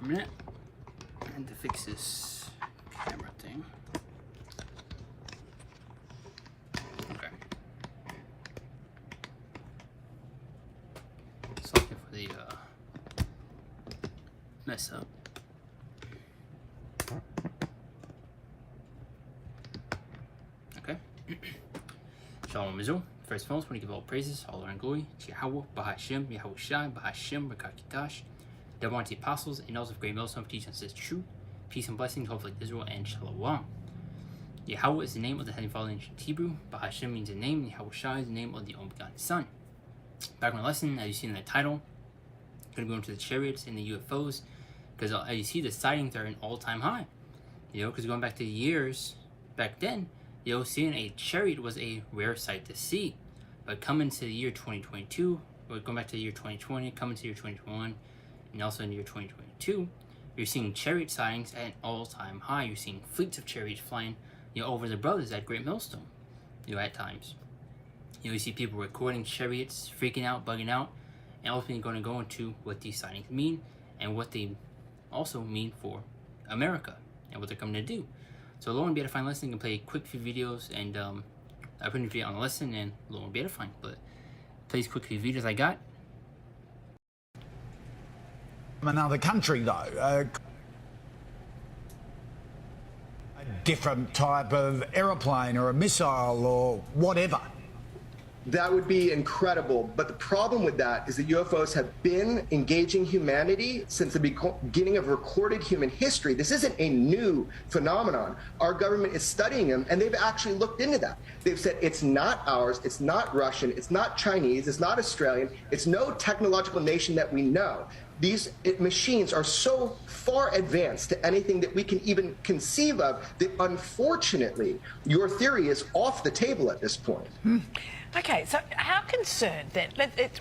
a minute. And to fix this camera thing. Okay. Sorry for the mess up. Okay. Shalom Israel. First and foremost, want to give all praises, all honor and glory to Yahweh, Bahashem, Yahweh Shai, Bahashem, Rakakitash, the Almighty Apostles, and those of great millstone for teaching us true. Peace and blessings, hopefully Israel and Shalom. Yahweh is the name of the Heavenly Father in ancient Hebrew. Bahashem means the name, and Yahweh Shai is the name of the only begotten Son. Back in my lesson, as you see in the title, I'm going to go into the chariots and the UFOs, because as you see, the sightings are an all-time high. Because going back to the years back then, seeing a chariot was a rare sight to see. But coming to the year 2022, or going back to the year 2020, coming to the year 2021, and also in the year 2022, you're seeing chariot sightings at an all-time high. You're seeing fleets of chariots flying, over the brothers at Great Millstone, at times. You see people recording chariots, freaking out, bugging out, and ultimately going to go into what these sightings mean and what they also mean for America and what they're coming to do. So lo and be able to find lesson, you can play quick few videos, and I put a video on the lesson, and lo and be able to find. But plays quick few videos I got. Another country though, a different type of aeroplane or a missile or whatever. That would be incredible, but the problem with that is that UFOs have been engaging humanity since the beginning of recorded human history. This isn't a new phenomenon. Our government is studying them, and they've actually looked into that. They've said it's not ours, it's not Russian, it's not Chinese, it's not Australian, it's no technological nation that we know. These machines are so far advanced to anything that we can even conceive of that, unfortunately, your theory is off the table at this point. Okay, so how concerned that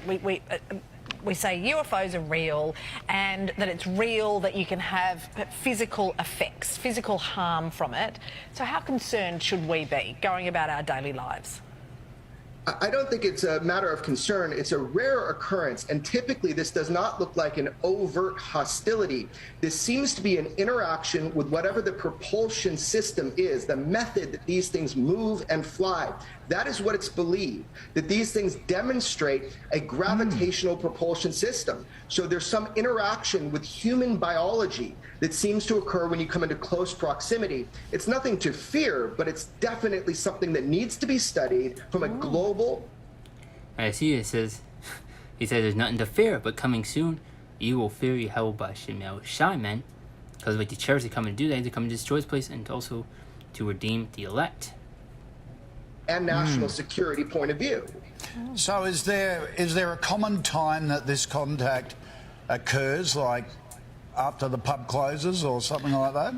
we say UFOs are real, and that it's real that you can have physical effects, physical harm from it. So how concerned should we be going about our daily lives? I don't think it's a matter of concern. It's a rare occurrence, and typically this does not look like an overt hostility. This seems to be an interaction with whatever the propulsion system is, the method that these things move and fly. That is what it's believed, that these things demonstrate a gravitational propulsion system. So there's some interaction with human biology that seems to occur when you come into close proximity. It's nothing to fear, but it's definitely something that needs to be studied from a global... I see it says, he says there's nothing to fear, but coming soon, you will fear Yahweh by Shemel Shai, man. Because like the chariots are coming to do that, they come to destroy this place and also to redeem the elect. And national security point of view. So is there a common time that this contact occurs, like after the pub closes or something like that?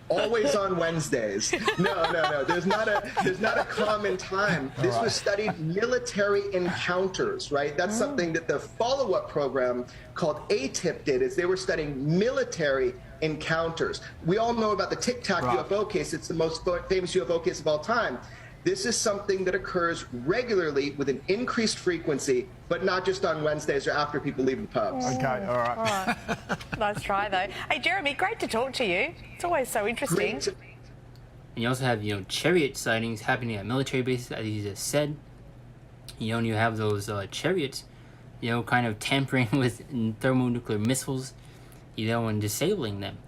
Always on Wednesdays. No. There's not a common time. This was studied military encounters, right? That's something that the follow-up program called ATIP did, is they were studying military encounters. We all know about the Tic Tac UFO case. It's the most famous UFO case of all time. This is something that occurs regularly with an increased frequency, but not just on Wednesdays or after people leave the pubs. Okay, all right. Nice try, though. Hey, Jeremy, great to talk to you. It's always so interesting. And you also have, chariot sightings happening at military bases, as you just said. And you have those chariots, kind of tampering with thermonuclear missiles, and disabling them.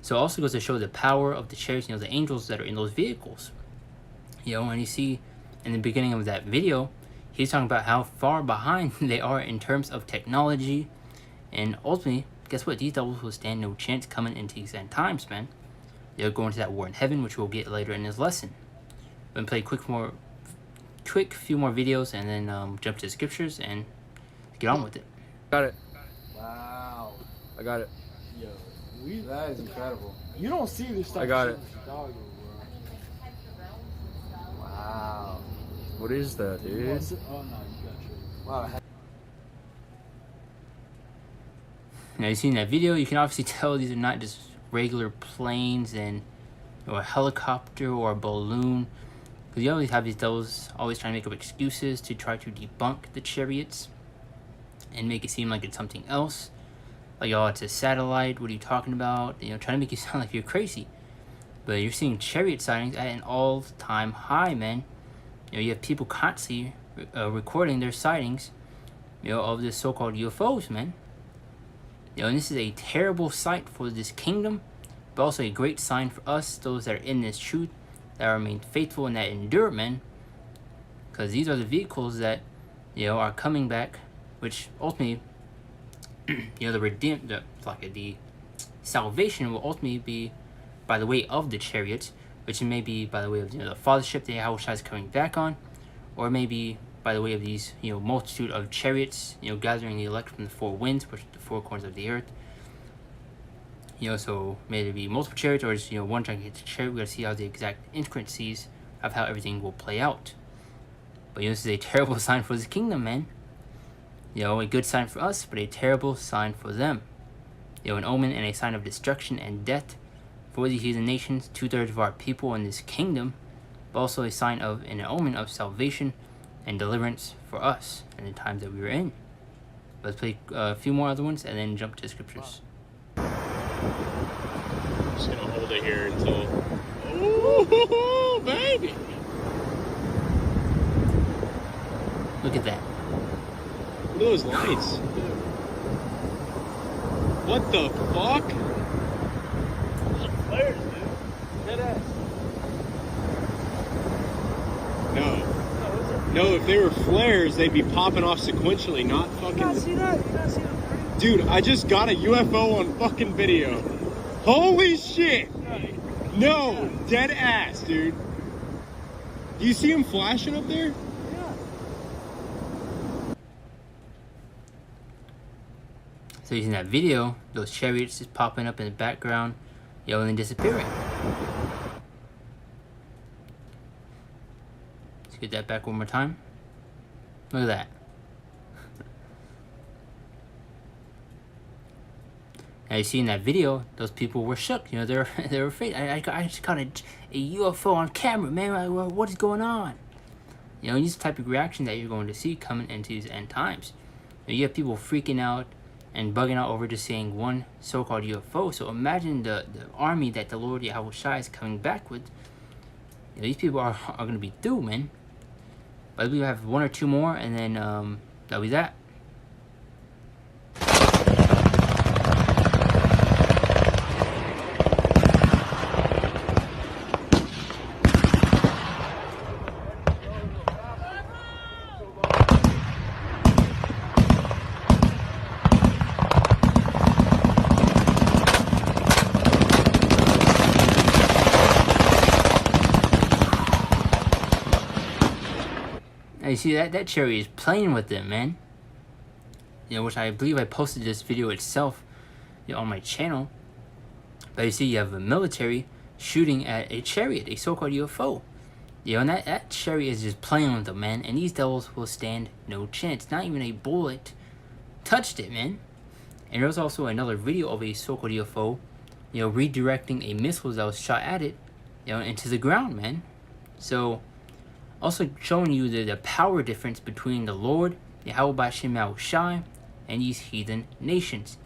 So it also goes to show the power of the chariots, the angels that are in those vehicles. And you see in the beginning of that video, he's talking about how far behind they are in terms of technology. And ultimately, guess what? These devils will stand no chance coming into these end times, man. They'll go into that war in heaven, which we'll get later in this lesson. I'm going to play quick few more videos and then jump to the scriptures and get on with it. Got it. Wow. I got it. Yo, that is incredible. You don't see this stuff. I got it. in Chicago, bro. Wow. What is that, dude? Oh, no, you got you. Wow. Now, you seen that video, you can obviously tell these are not just regular planes or a helicopter or a balloon. Because you always have these devils always trying to make up excuses to try to debunk the chariots and make it seem like it's something else. like, oh, it's a satellite, what are you talking about? You know, trying to make you sound like you're crazy. But you're seeing chariot sightings at an all-time high, man. You know, you have people constantly recording their sightings, you know, of the so-called UFOs, man. You know, and this is a terrible sight for this kingdom, but also a great sign for us, those that are in this truth, that remain faithful and that endure, man. Because these are the vehicles that, you know, are coming back, which ultimately, you know, the salvation will ultimately be by the way of the chariots, which may be by the way of, you know, the fathership that Yahushua is coming back on, or maybe by the way of these, you know, multitude of chariots, you know, gathering the elect from the four winds, which are the four corners of the earth. You know, so may there be multiple chariots, or is, you know, one gigantic chariot. We gotta see how the exact intricacies of how everything will play out. But you know, this is a terrible sign for the kingdom, man. You know, a good sign for us, but a terrible sign for them. You know, an omen and a sign of destruction and death for the heathen nations, 2/3 of our people in this kingdom, but also a sign of an omen of salvation and deliverance for us in the times that we were in. Let's play a few more other ones and then jump to the scriptures. Just gonna hold it here until. Ooh, baby! Look at that. Look at those lights. What the fuck? Flares, dude. Dead ass. No. No, if they were flares, they'd be popping off sequentially, not fucking. You not see that? You not see them? Dude, I just got a UFO on fucking video. Holy shit! No, dead ass, dude. Do you see him flashing up there? So using that video, those chariots just popping up in the background, you know, and then disappearing. Let's get that back one more time. Look at that. Now you see in that video, those people were shook. You know, they were afraid. I just caught a UFO on camera, man. What is going on? You know, these type of reaction that you're going to see coming into these end times. You have people freaking out and bugging out over just seeing one so-called UFO. So imagine the army that the Lord Yahushua is coming back with. You know, these people are going to be through, man. But we have one or two more, and then that'll be that. Now you see that chariot is playing with them, man. You know, which I believe I posted this video itself, you know, on my channel. But you see, you have a military shooting at a chariot, a so-called UFO. You know, and that chariot is just playing with them, man. And these devils will stand no chance. Not even a bullet touched it, man. And there was also another video of a so-called UFO, you know, redirecting a missile that was shot at it, you know, into the ground, man. So, also showing you the power difference between the Lord, Yahweh Shai, and these heathen nations.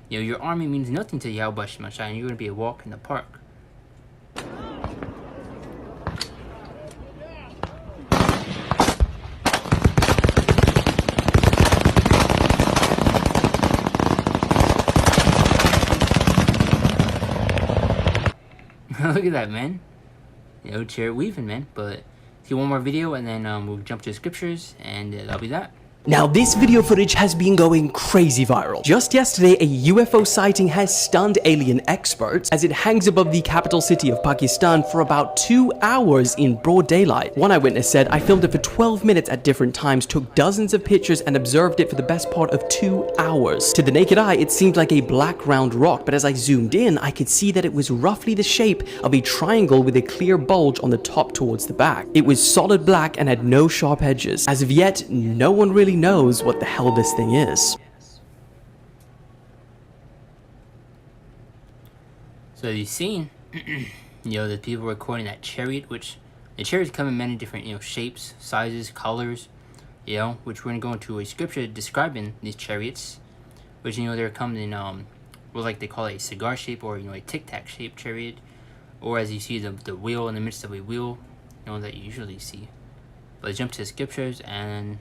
You know, your army means nothing to Yahweh Shai, and you're going to be a walk in the park. Look at that, man. You know, chariot weaving, man. But see one more video, and then we'll jump to the scriptures, and that'll be that. Now, this video footage has been going crazy viral. Just yesterday, a UFO sighting has stunned alien experts as it hangs above the capital city of Pakistan for about 2 hours in broad daylight. One eyewitness said, "I filmed it for 12 minutes at different times, took dozens of pictures, and observed it for the best part of 2 hours. To the naked eye, it seemed like a black round rock, but as I zoomed in, I could see that it was roughly the shape of a triangle with a clear bulge on the top towards the back. It was solid black and had no sharp edges. As of yet, no one really knows what the hell this thing is." So you've seen, you know, the people recording that chariot, which the chariots come in many different, you know, shapes, sizes, colors, you know, which we're going to go into a scripture describing these chariots, which they're coming in what like they call it a cigar shape, or a tic tac shaped chariot, or as you see the wheel in the midst of a wheel, that you usually see. But let's jump to the scriptures, and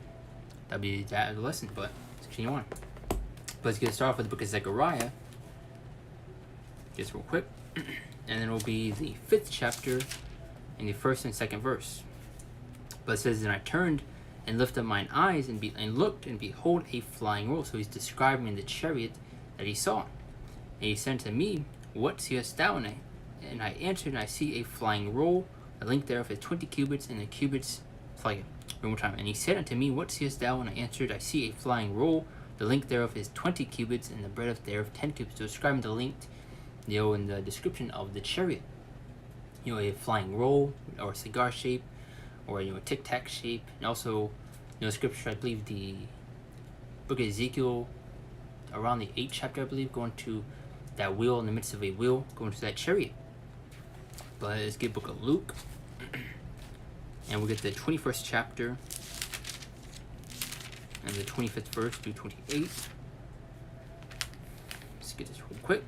that'll be that of the lesson. But let's continue on. But let's get started off with the book of Zechariah, just real quick, and then it will be the 5th chapter in the 1st and 2nd verse. But it says, "And I turned and lifted up mine eyes and looked, and behold, a flying roll." So he's describing the chariot that he saw. And he said to me, "What seest thou?" And I answered, "And I see a flying roll. The length thereof is 20 cubits, and the cubits fly." One more time. "And he said unto me, What seest thou?" And I answered, "I see a flying roll. The length thereof is 20 cubits, and the breadth thereof 10 cubits." So describing the length, in the description of the chariot. A flying roll, or a cigar shape, or a tic tac shape, and also, scripture. I believe the book of Ezekiel, around the 8th chapter, I believe, going to that wheel in the midst of a wheel, going to that chariot. But let's get book of Luke, and we'll get the 21st chapter and the 25th verse through 28. Let's get this real quick.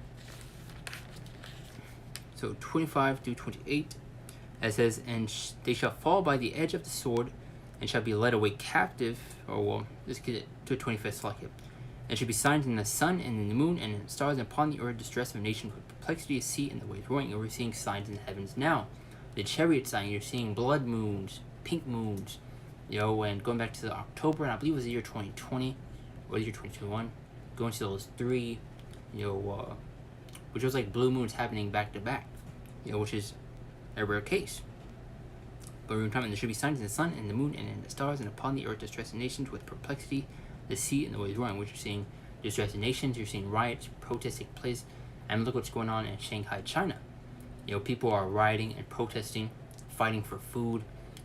So 25 through 28, it says, "And they shall fall by the edge of the sword, and shall be led away captive." Or well, let's get it to 25th like it. "And shall be signs in the sun and in the moon and in the stars, and upon the earth distress of nations with perplexity of sea and the waves roaring." And we're seeing signs in the heavens now. The chariot sign, you're seeing blood moons, pink moons, and going back to the October, and I believe it was the year 2020 or the year 2021, going to those 3, which was like blue moons happening back to back, which is a rare case. But we're talking, there should be signs in the sun and the moon and in the stars, and upon the earth distress of nations with perplexity, the sea and the waves roaring. Which you're seeing distress of nations, you're seeing riots, protests take place, and look what's going on in Shanghai, China. People are rioting and protesting, fighting for food,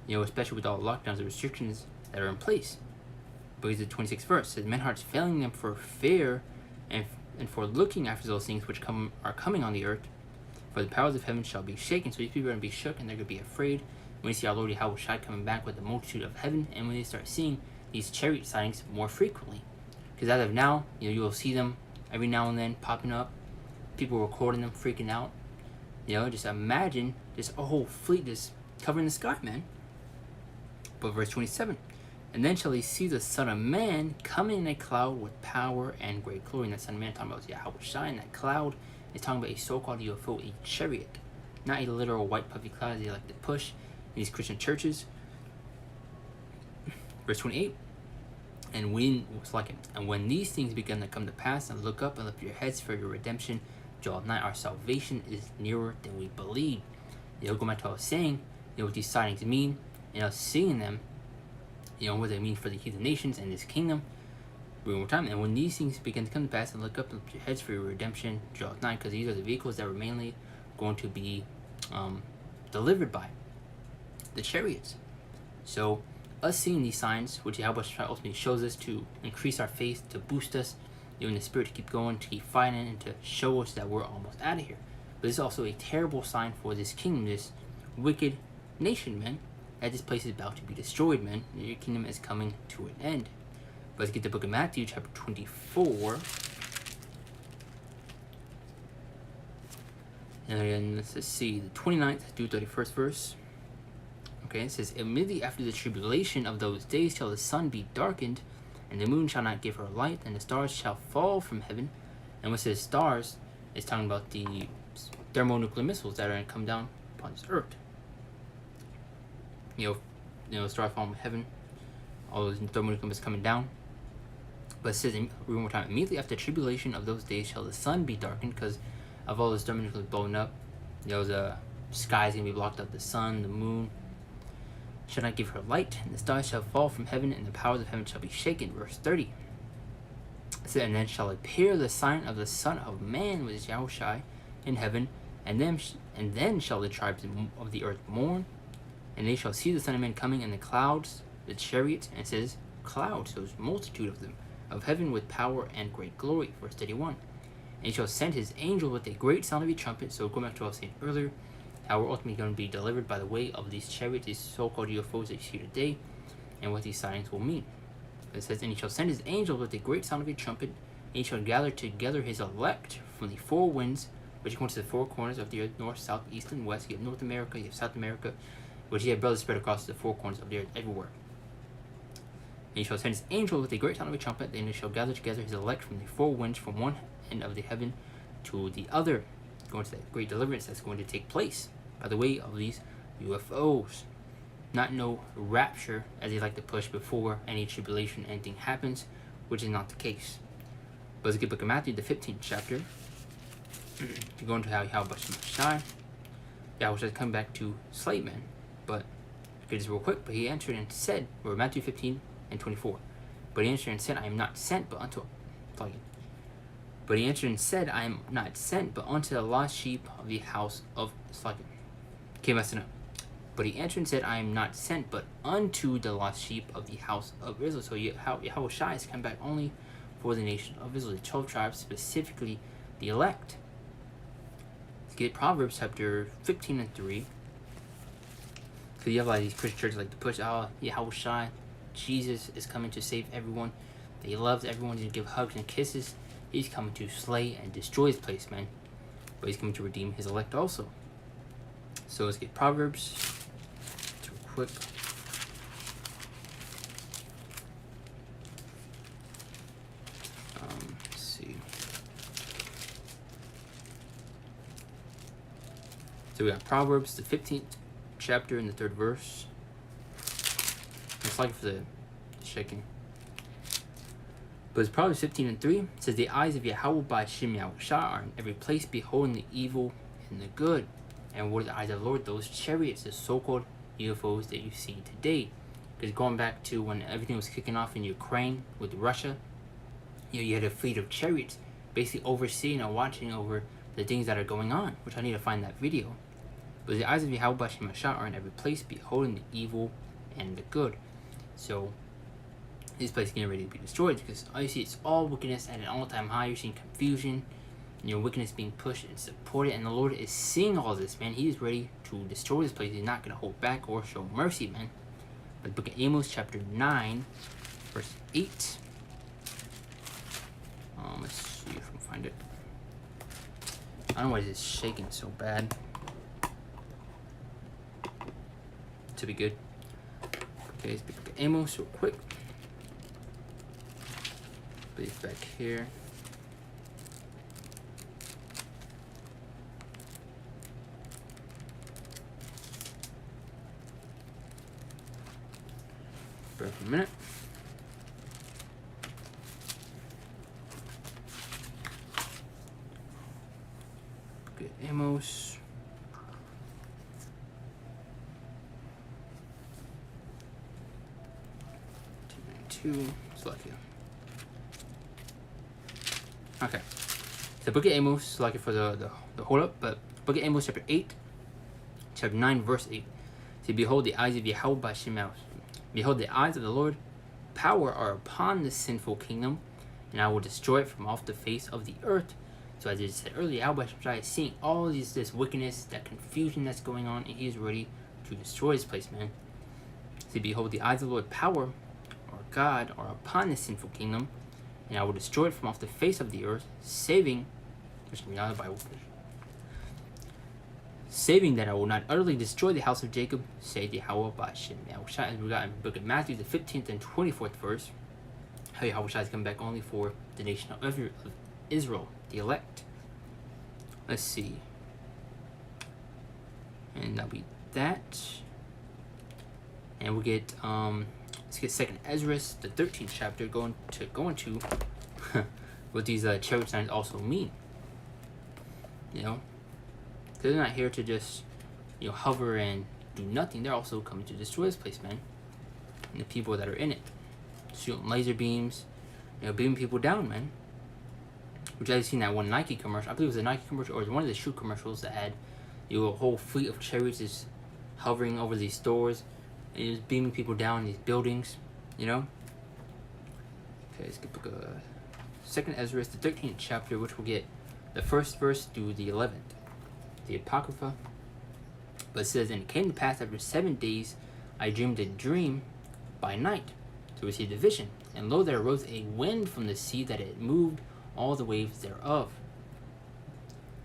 especially with all the lockdowns and restrictions that are in place. But here's the 26th verse. It says, "Men hearts failing them for fear and for looking after those things which are coming on the earth, for the powers of heaven shall be shaken." So these people are going to be shook, and they're going to be afraid when they see our Lord Yahweh coming back with the multitude of heaven, and when they start seeing these chariot sightings more frequently. Because as of now, you will see them every now and then popping up, people recording them, freaking out. Just imagine just a whole fleet just covering the sky, man. But verse 27, "And then shall they see the Son of Man coming in a cloud with power and great glory." And that Son of Man talking about Yahweh, and that cloud is talking about a so-called UFO, a chariot, not a literal white puffy cloud as they like to push in these Christian churches. Verse 28, "And when these things begin to come to pass, and look up and lift your heads, for your redemption draw nigh. Our salvation is nearer than we believe." Go back to what I was saying, what these sightings mean, seeing them, what they mean for the heathen nations and this kingdom. One more time. "And when these things begin to come to pass, and look up and lift your heads, for your redemption draw nigh." Because these are the vehicles that were mainly going to be delivered by the chariots. So us seeing these signs, which Yahweh ultimately shows us to increase our faith, to boost us in the spirit, to keep going, to keep fighting, and to show us that we're almost out of here. But this is also a terrible sign for this kingdom, this wicked nation, man, that this place is about to be destroyed, man. Your kingdom is coming to an end. But let's get the book of Matthew, chapter 24. And let's see, the 29th through 31st verse. Okay, it says, "Immediately after the tribulation of those days shall the sun be darkened, and the moon shall not give her light, and the stars shall fall from heaven." And when it says stars, it's talking about the thermonuclear missiles that are going to come down upon this earth. Stars falling from heaven, all those thermonuclear missiles coming down. But it says, one more time, "Immediately after the tribulation of those days shall the sun be darkened," because of all those thermonuclear blowing up. The sky is going to be blocked out, the sun, the moon shall not give her light, and the stars shall fall from heaven, and the powers of heaven shall be shaken. Verse 30. It said, "And then shall appear the sign of the Son of Man, which is Yahushai, in heaven, and then shall the tribes of the earth mourn, and they shall see the Son of Man coming in the clouds, the chariots," and it says clouds, so there's a multitude of them, "of heaven with power and great glory." Verse 31. "And he shall send his angel with a great sound of a trumpet." So going back to what I was saying earlier, how we're ultimately going to be delivered by the way of these chariots, these so-called UFOs that you see today, and what these sightings will mean. It says, "And he shall send his angel with a great sound of a trumpet, he shall gather together his elect from the four winds, which go to the four corners of the earth, north, south, east, and west. You have North America, you have South America, which you have brothers spread across the four corners of the earth everywhere. And he shall send his angel with a great sound of a trumpet, then he shall gather together his elect from the four winds, from one end of the heaven to the other, going to that great deliverance that's going to take place by the way of these UFOs. Not no rapture, as they like to push before any tribulation, anything happens, which is not the case. But let's get book of Matthew, the 15th chapter. To go into how Yahweh Shai, Yahweh says come back to slave men. But get this real quick. But he answered and said, or Matthew 15 and 24. But he answered and said, I am not sent but unto But he answered and said, I am not sent but unto the lost sheep of the house of Slakin. Okay, messing up. But he answered and said, I am not sent but unto the lost sheep of the house of Israel. So Yahweh Shai has come back only for the nation of Israel, the 12 tribes, specifically the elect. Let's get Proverbs chapter 15 and 3. So you have like these Christian churches like to push out Yahweh Shai. Jesus is coming to save everyone. That he loves everyone. He's going to give hugs and kisses. He's coming to slay and destroy his place, man. But he's coming to redeem his elect also. So let's get Proverbs. Real quick. Let's see. So we got Proverbs, the 15th chapter and the 3rd verse. It's like for the shaking. But it's Proverbs 15 and 3. It says, the eyes of Yahweh by Shem Yahweh are in every place, beholding the evil and the good. And what are the eyes of the Lord? Those chariots, the so-called UFOs that you see today. Because going back to when everything was kicking off in Ukraine with Russia, you had a fleet of chariots basically overseeing and watching over the things that are going on, which I need to find that video. But the eyes of Yahweh by Shem Yahweh are in every place, beholding the evil and the good. So this place is getting ready to be destroyed because obviously it's all wickedness at an all-time high. You're seeing confusion, wickedness being pushed and supported, and the Lord is seeing all this, man. He is ready to destroy this place. He's not going to hold back or show mercy, man. But the book of Amos chapter 9 verse 8. Let's see if I can find it. I don't know why it's shaking so bad. To be good. Okay, let's pick up Amos real quick. Put it back here. Bear for a minute. Good Amos. It's lucky. Okay. The book of Amos, lucky for the hold up, but book of Amos chapter 8, chapter 9, verse 8. See, behold the eyes of Yahweh by Shemel. Behold the eyes of the Lord, power are upon the sinful kingdom, and I will destroy it from off the face of the earth. So as I said earlier, Yahweh is seeing all this wickedness, that confusion that's going on, and he is ready to destroy his place, man. See, behold the eyes of the Lord, power God are upon the sinful kingdom, and I will destroy it from off the face of the earth, saving that I will not utterly destroy the house of Jacob, say Yahweh by Shem Yahweh. As we got in the book of Matthew, the 15th and 24th verse, how Yahweh has come back only for the nation of Israel, the elect. Let's see. And that'll be that. And we'll get let's get 2nd Ezra, the 13th chapter, going to what these chariot signs also mean. They're not here to just hover and do nothing. They're also coming to destroy this place, man, and the people that are in it, shooting laser beams, beaming people down, man. Which I've seen that one Nike commercial. I believe it was a Nike commercial, or it was one of the shoe commercials that had a whole fleet of chariots just hovering over these stores. And just beaming people down in these buildings, Okay, let's get book of 2nd Ezra, the 13th chapter, which will get the 1st verse through the 11th. The Apocrypha. But it says, and it came to pass after 7 days, I dreamed a dream by night to receive the vision. And lo, there arose a wind from the sea that it moved all the waves thereof.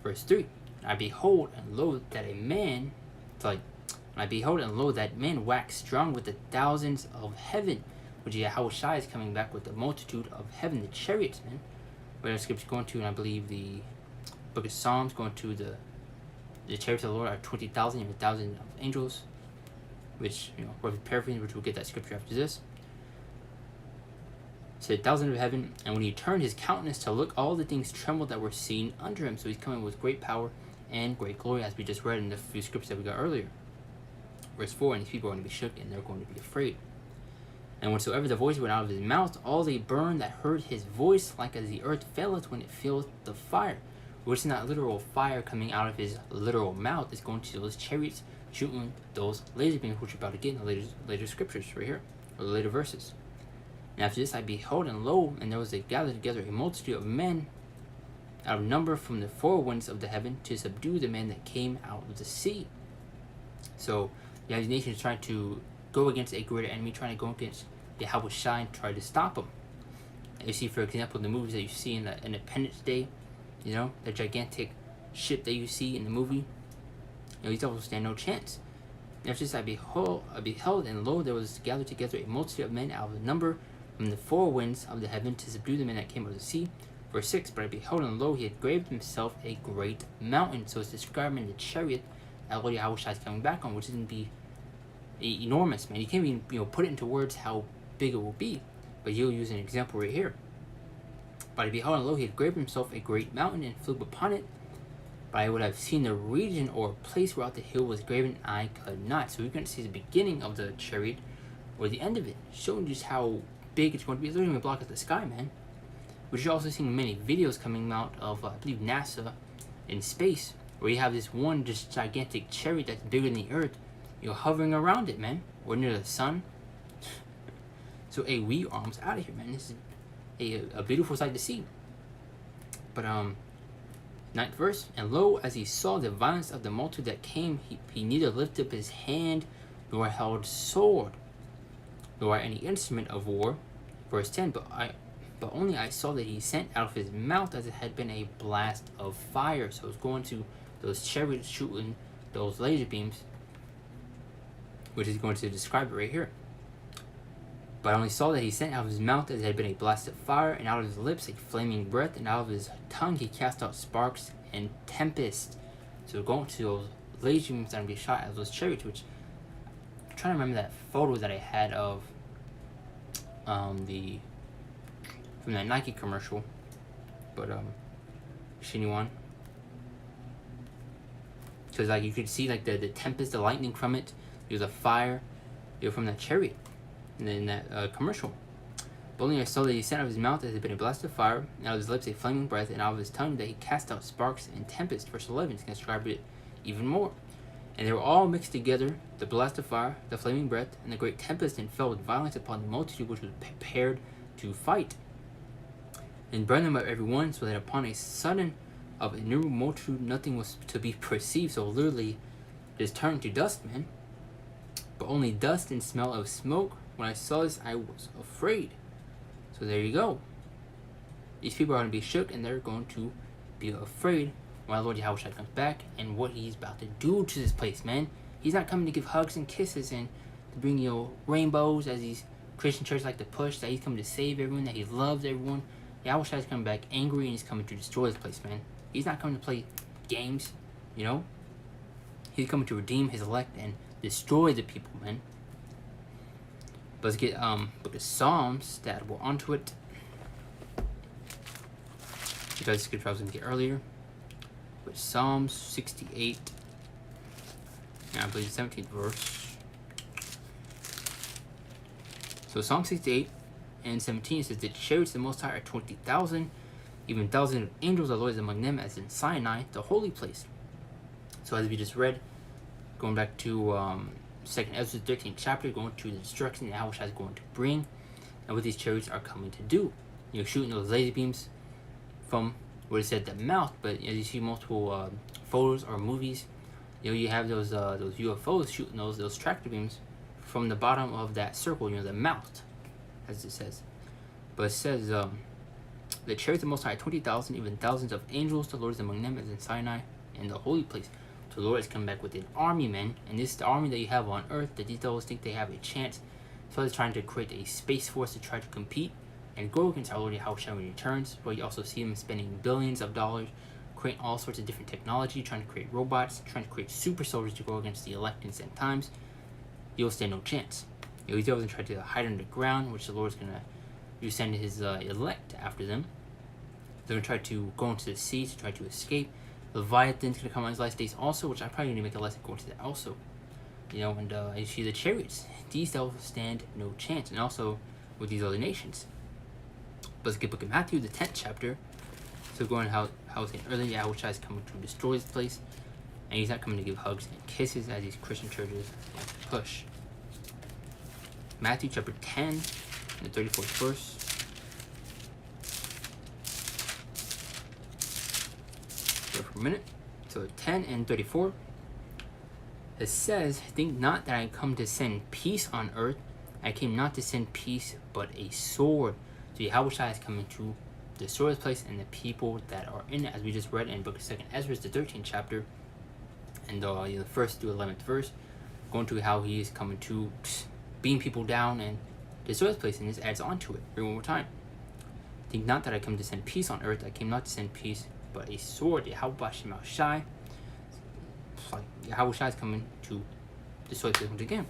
Verse 3. I behold, and lo, that a man, I behold, and lo, that man waxed strong with the thousands of heaven, which Yahushua is coming back with the multitude of heaven, the chariots, man. Where the scripture going to, and I believe the book of Psalms going to the chariots of the Lord are 20,000 and 1,000 of angels, which, worth paraphrasing, which we'll get that scripture after this. Said 1,000 of heaven, and when he turned his countenance to look, all the things trembled that were seen under him. So he's coming with great power and great glory, as we just read in the few scriptures that we got earlier. Verse 4, and these people are going to be shook, and they're going to be afraid. And whatsoever the voice went out of his mouth, all they burned that heard his voice, like as the earth faileth when it feeleth the fire. Which is not literal fire coming out of his literal mouth. It's going to those chariots shooting those laser beams, which we're about to get in the later scriptures right here, or the later verses. And after this I beheld, and lo, and there was gathered together a multitude of men out of number from the four winds of the heaven to subdue the men that came out of the sea. So you have these nations trying to go against a greater enemy, trying to go against Yahushua and try to stop him. And you see, for example, the movies that you see in the Independence Day, the gigantic ship that you see in the movie, these devils stand no chance. And after this I beheld, and lo, there was gathered together a multitude of men out of the number from the four winds of the heaven to subdue the men that came out of the sea. Verse 6, but I beheld, and lo, he had graved himself a great mountain. So it's describing the chariot that Lord Yahushua is coming back on, which is going to be enormous, man. You can't even put it into words how big it will be, but he'll use an example right here. But I beheld, and lo, he had graved himself a great mountain and flew upon it. But I would have seen the region or place whereout the hill was graven, I could not. So we're going to see the beginning of the chariot or the end of it, showing just how big it's going to be. It's literally going to block out the sky, man. Which you're also seeing many videos coming out of, I believe, NASA in space, where you have this one just gigantic chariot that's bigger than the earth, hovering around it, man, or near the sun. So, we are almost out of here, man. This is a beautiful sight to see. But, 9th verse, and lo, as he saw the violence of the multitude that came, he neither lifted up his hand, nor held sword, nor any instrument of war. Verse 10, but only I saw that he sent out of his mouth as it had been a blast of fire. So it's going to those chariots shooting those laser beams, which is going to describe it right here. But I only saw that he sent out of his mouth as it had been a blast of fire, and out of his lips a flaming breath, and out of his tongue he cast out sparks and tempest. So going to those laser beams that are going to be shot out of those chariots, which I'm trying to remember that photo that I had of from that Nike commercial, but shiny one, because you could see the tempest, the lightning from it. There's a fire, from that chariot, and then that commercial. But only I saw that he sent out of his mouth as it had been a blast of fire, and out of his lips a flaming breath, and out of his tongue that he cast out sparks and tempest. Verse 11 is going to describe it even more. And they were all mixed together, the blast of fire, the flaming breath, and the great tempest, and fell with violence upon the multitude which was prepared to fight, and burned them up every one, so that upon a sudden of a new multitude nothing was to be perceived. So literally just turned to dust, man. But only dust and smell of smoke. When I saw this, I was afraid. So there you go. These people are going to be shook, and they're going to be afraid when our Lord Yahushua comes back and what he's about to do to this place, man. He's not coming to give hugs and kisses and to bring, rainbows, as these Christian churches like to push, that he's coming to save everyone, that he loves everyone. Yahushua is coming back angry, and he's coming to destroy this place, man. He's not coming to play games, He's coming to redeem his elect and destroy the people, man. But let's get book of Psalms that we're onto it. Because the scripture I was going to get earlier. But Psalms 68, and I believe 17th verse. So Psalm 68 and 17 says, the chariots of the Most High are 20,000, even thousands of angels, the Lord is among them, as in Sinai, the holy place. So as we just read, going back to 2nd Ezra 13th chapter, going to the destruction that Yahushua is going to bring, and what these chariots are coming to do. Shooting those laser beams from what it said the mouth, but as you see multiple photos or movies, you have those UFOs shooting those tractor beams from the bottom of that circle, the mouth, as it says. But it says The chariots of Most High 20,000, even thousands of angels. The Lord is among them as in Sinai in the holy place. So the Lord has come back with an army, men, and this is the army that you have on earth. The devils think they have a chance, so they're trying to create a space force to try to compete and go against our Lord Yahushua when he returns. But you also see them spending billions of dollars, creating all sorts of different technology, trying to create robots, trying to create super soldiers to go against the elect in end times. You'll stand no chance. These devils try to hide underground, which the Lord's gonna send his elect after them. They're gonna try to go into the sea to try to escape. Leviathan's gonna come on his last days also, which I probably need to make a lesson going to that also. And you see the chariots. These devils stand no chance, and also with these other nations. But let's get book of Matthew, the 10th chapter. So going how I was saying earlier, Yahushua is coming to destroy this place, and he's not coming to give hugs and kisses as these Christian churches push. Matthew chapter 10, the 34th verse. For a minute. So 10 and 34. It says, "Think not that I come to send peace on earth. I came not to send peace, but a sword." So Yahushua is coming to destroy this place and the people that are in it, as we just read in book of 2nd Ezra, the 13th chapter, and the 1st through 11th verse, going to how he is coming to beam people down and destroy this place, and this adds on to it. Read one more time. "Think not that I come to send peace on earth. I came not to send peace, but a sword." Yahushua is coming to destroy this once again.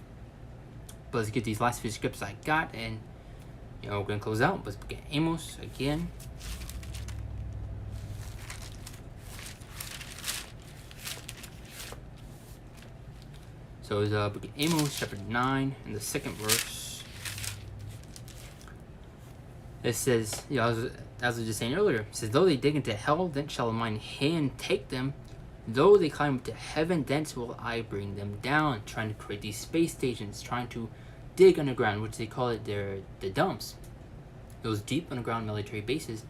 But let's get these last few scripts I got, and we're gonna close out. Let's get Amos again. So it's book of Amos chapter 9 and the 2nd verse. It says, as I was just saying earlier, it says, "Though they dig into hell, then shall mine hand take them. Though they climb up to heaven, thence will I bring them down." Trying to create these space stations, trying to dig underground, which they call it the dumps. Those deep underground military bases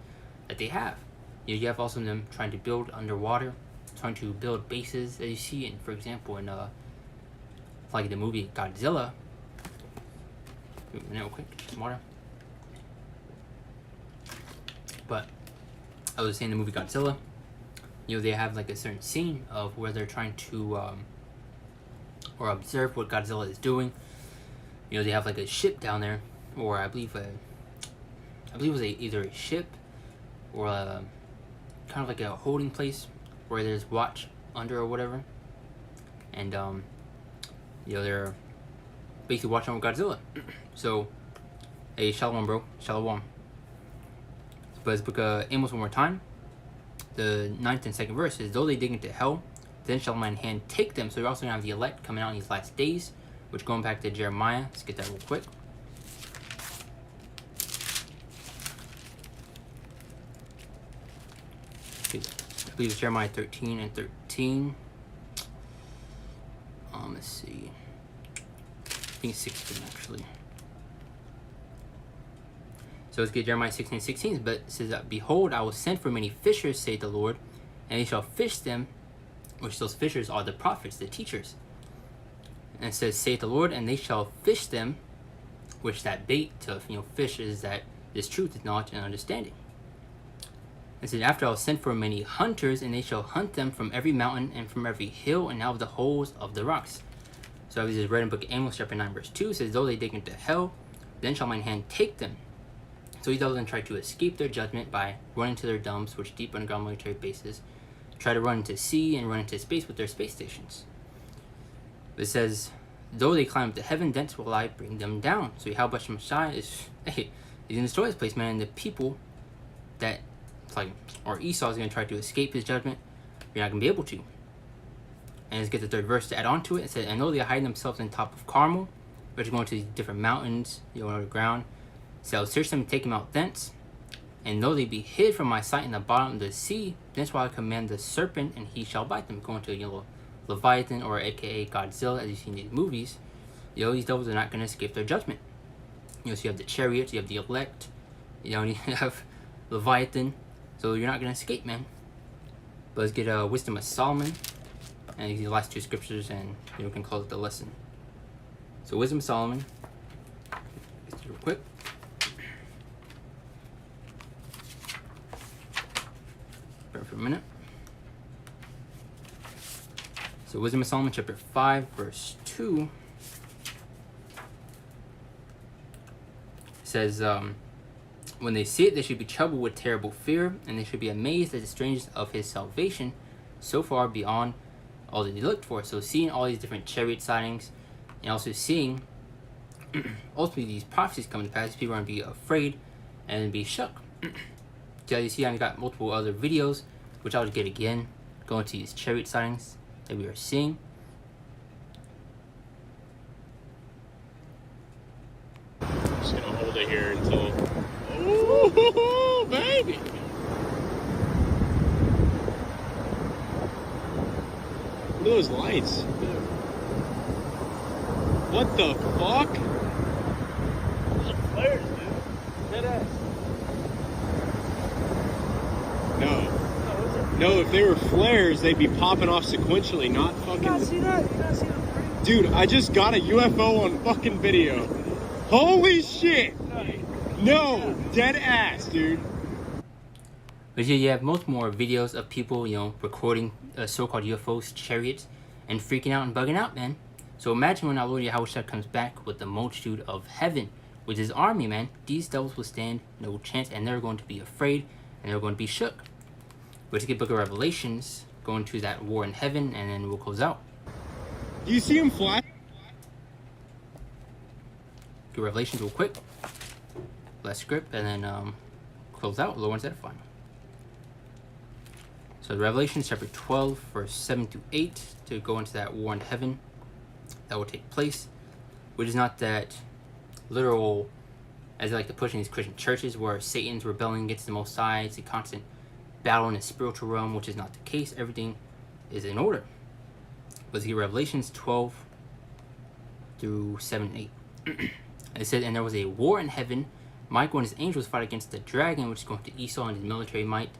that they have. You have also them trying to build underwater, trying to build bases that you see in, for example, in like the movie Godzilla. Wait a minute, real quick, some water. But I was saying the movie Godzilla, they have like a certain scene of where they're trying to or observe what Godzilla is doing. They have like a ship down there, or I believe it was either a ship or kind of like a holding place where there's watch under or whatever, and they're basically watching over Godzilla. So, hey, shalom, bro, shalom. But let's book Amos one more time. The 9th and 2nd verse is, "Though they dig into hell, then shall mine hand take them." So you're also gonna have the elect coming out in these last days, which going back to Jeremiah. Let's get that real quick. I believe it's Jeremiah 13 and 13. Let's see. I think it's 16 actually. So let's get Jeremiah 16 and 16. But it says, "Behold, I will send for many fishers, saith the Lord, and they shall fish them," which those fishers are the prophets, the teachers. And it says, "saith the Lord, and they shall fish them," which that bait to fish is that this truth is knowledge and understanding. It said, "After I will send for many hunters, and they shall hunt them from every mountain and from every hill and out of the holes of the rocks." So as we just read in book of Amos chapter 9 verse 2, it says, "Though they dig into hell, then shall mine hand take them." So he doesn't try to escape their judgment by running to their dumps, which deep underground military bases, try to run into sea and run into space with their space stations. It says, "Though they climb up to heaven, thence will I bring them down." So Yahweh Shemashai is, he's gonna destroy this place, man, and the people that or Esau is going to try to escape his judgment, you're not going to be able to. And let's get the 3rd verse to add on to it. It says, "I know they hide themselves on top of Carmel," which is going to these different mountains, underground. So I'll search them and take them out thence. "And though they be hid from my sight in the bottom of the sea, thence will I command the serpent, and he shall bite them." Going to Leviathan, or aka Godzilla, as you see in these movies. These devils are not going to escape their judgment. So you have the chariots, you have the elect, you have Leviathan. So you're not going to escape, man. But let's get Wisdom of Solomon. And these last 2 scriptures, and we can close the lesson. So Wisdom of Solomon. Let's do it real quick. Bear for a minute. So Wisdom of Solomon chapter 5 verse 2 says, when they see it, they should be troubled with terrible fear, and they should be amazed at the strangeness of his salvation, so far beyond all that they looked for. So seeing all these different chariot sightings, and also seeing ultimately these prophecies come to pass, people are going to be afraid and be shook. So as you see, I got multiple other videos, which I'll get again, going to these chariot sightings that we are seeing. Just gonna hold it here until. Ooh, baby! Look at those lights. What the fuck? Those are flares, dude. Dead ass. No, if they were flares, they'd be popping off sequentially, not fucking. You not see that? You not see that? Dude, I just got a UFO on fucking video. Holy shit! No, dead ass, dude. But yeah, you have most more videos of people, you know, recording so-called UFOs, chariots, and freaking out and bugging out, man. So imagine when our Lord Yahweh comes back with the multitude of heaven, with his army, man. These devils will stand no chance, and they're going to be afraid, and they're going to be shook. We're to get Book of Revelations, going to that war in heaven, and then we'll close out. Do you see him fly? Do Revelations real quick. Last script, and then close out. Lord one's edifying. So Revelation chapter 12, verse 7 to 8, to go into that war in heaven that will take place, which is not that literal, as they like to push in these Christian churches, where Satan's rebelling against the Most High. It's a constant battle in the spiritual realm, which is not the case. Everything is in order. Let's get Revelations 12 through 7 and 8. It said, and there was a war in heaven. Michael and his angels fought against the dragon, which is going to Esau and his military might.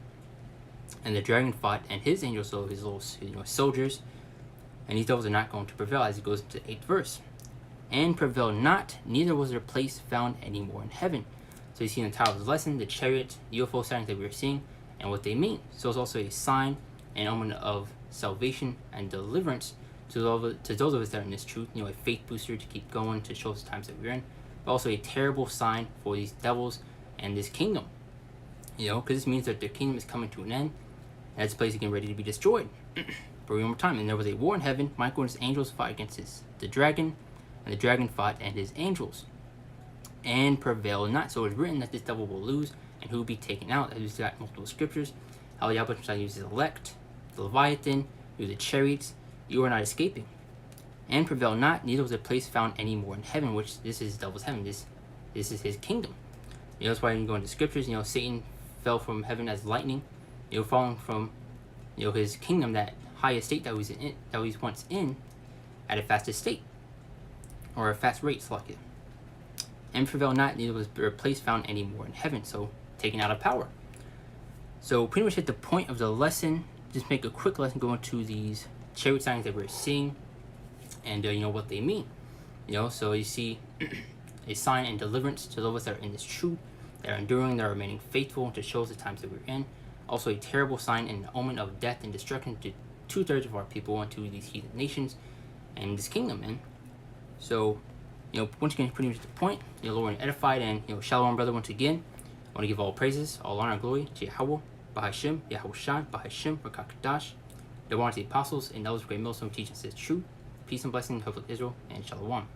And the dragon fought, and his angels, so his little soldiers. And these devils are not going to prevail, as it goes to the 8th verse. And prevailed not, neither was their place found any more in heaven. So you see in the title of the lesson, the chariot, the UFO sightings that we are seeing, and what they mean. So it's also a sign and omen of salvation and deliverance to those of us that are in this truth. You know, a faith booster to keep going, to show us the times that we're in. But also a terrible sign for these devils and this kingdom. You know, because this means that their kingdom is coming to an end, and this place is getting ready to be destroyed. But one more time, and there was a war in heaven. Michael and his angels fought against the dragon, and the dragon fought and his angels, and prevailed not. So it's written that this devil will lose, and who will be taken out. We've got multiple scriptures. How Yahweh uses elect, the Leviathan, through the chariots. You are not escaping. And prevail not, neither was a place found any more in heaven, which this is the devil's heaven. This is his kingdom. You know, that's why you can go into scriptures. You know, Satan fell from heaven as lightning. You know, falling from, you know, his kingdom, that high estate that he was once in, at a fast estate, or a fast rate, like it. And prevail not, neither was a place found any more in heaven. So taken out of power. So pretty much hit the point of the lesson. Just make a quick lesson going to these chariot signs that we're seeing, and you know what they mean. You know, so you see a sign and deliverance to those that are in this truth, that are enduring, that are remaining faithful, to show us the times that we're in. Also a terrible sign and omen of death and destruction to 2/3 of our people and to these heathen nations and this kingdom, man. So, you know, once again, pretty much the point. You know, Lord and edified, and you know, shalom, brother. Once again, I want to give all praises, all honor, and glory to Yahweh, Bahashim, Yahweh Shai, Bahashim, Rakakadash, the one of the apostles, and those great millstone teaching says truth. Peace and blessing, hope of Israel, and shalom.